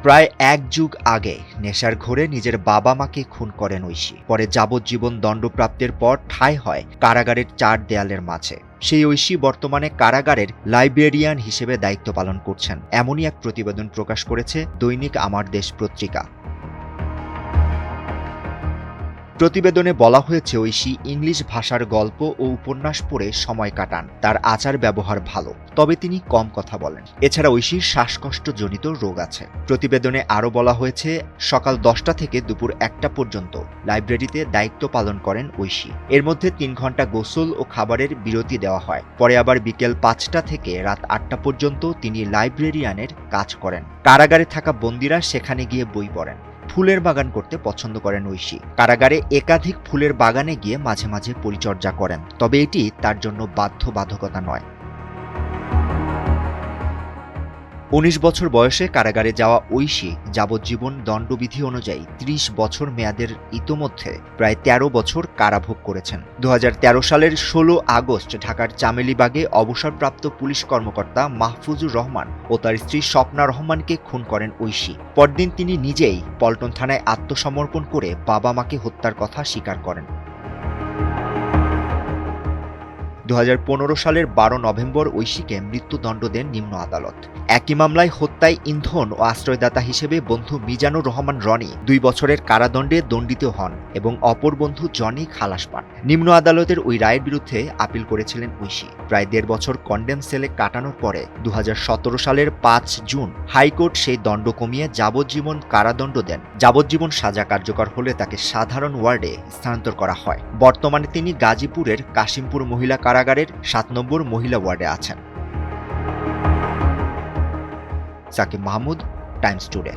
প্রায় এক যুগ আগে নেশার ঘোরে নিজের বাবা মাকে খুন করেন ঐশী। পরে যাবজ্জীবন দণ্ডপ্রাপ্তির পর ঠাঁই হয় কারাগারের চার দেয়ালের মাঝে। সেই ঐশী বর্তমানে কারাগারের লাইব্রেরিয়ান হিসেবে দায়িত্ব পালন করছেন, এমনই এক প্রতিবেদন প্রকাশ করেছে দৈনিক আমার দেশ পত্রিকা। প্রতিবেদনে বলা হয়েছে ঐশী ইংলিশ ভাষার গল্প ও উপন্যাস পড়ে সময় কাটান। তার আচার ব্যবহার ভালো, তবে তিনি কম কথা বলেন। এছাড়া ঐশীর শ্বাসকষ্টজনিত রোগ আছে। প্রতিবেদনে আরও বলা হয়েছে সকাল 10টা থেকে দুপুর 1টা পর্যন্ত লাইব্রেরিতে দায়িত্ব পালন করেন ঐশী। এর মধ্যে 3 ঘন্টা গোসল ও খাবারের বিরতি দেওয়া হয়। পরে আবার বিকেল 5টা থেকে রাত 8টা পর্যন্ত তিনি লাইব্রেরিয়ানের কাজ করেন। কারাগারে থাকা বন্দীরা সেখানে গিয়ে বই পড়েন। ফুলের বাগান করতে পছন্দ করেন ঐশী। কারাগারে একাধিক ফুলের বাগানে গিয়ে মাঝে মাঝে পরিচর্যা করেন, তবে এটি তার জন্য বাধ্যবাধকতা নয়। 19 বছর বয়সে কারাগারে যাওয়া ঐশী যাবজ্জীবন দণ্ডবিধি অনুযায়ী 30 বছর মেয়াদের ইতোমধ্যে প্রায় 13 বছর কারাভোগ করেছেন। 2013 সালের 16 আগস্ট ঢাকার চামেলিবাগে অবসরপ্রাপ্ত পুলিশ কর্মকর্তা মাহফুজুর রহমান ও তার স্ত্রী স্বপ্না রহমানকে খুন করেন ঐশী। পরদিন তিনি নিজেই পল্টন থানায় আত্মসমর্পণ করে বাবা মাকে হত্যার কথা স্বীকার করেন। 2015 সালের 12 নভেম্বর ঐশীকে মৃত্যুদণ্ড দেন নিম্ন আদালত। একই মামলায় হত্যায় ইন্ধন ও আশ্রয়দাতা হিসেবে বন্ধু মিজানুর রহমান রনি 2 বছরের কারাদণ্ডে দণ্ডিত হন এবং অপর বন্ধু জনি খালাস পান। নিম্ন আদালতের ওই রায়ের বিরুদ্ধে আপিল করেছিলেন ঐশী। প্রায় 1.5 বছর কন্ডেম সেলে কাটানোর পরে 2017 সালের 5 জুন হাইকোর্ট সেই দণ্ড কমিয়ে যাবজ্জীবন কারাদণ্ড দেন। যাবজ্জীবন সাজা কার্যকর হলে তাকে সাধারণ ওয়ার্ডে স্থানান্তর করা হয়। বর্তমানে তিনি গাজীপুরের কাশিমপুর মহিলা কারাগারের 7 নম্বর মহিলা ওয়ার্ডে আছেন। Sakib Mahmud, Times today.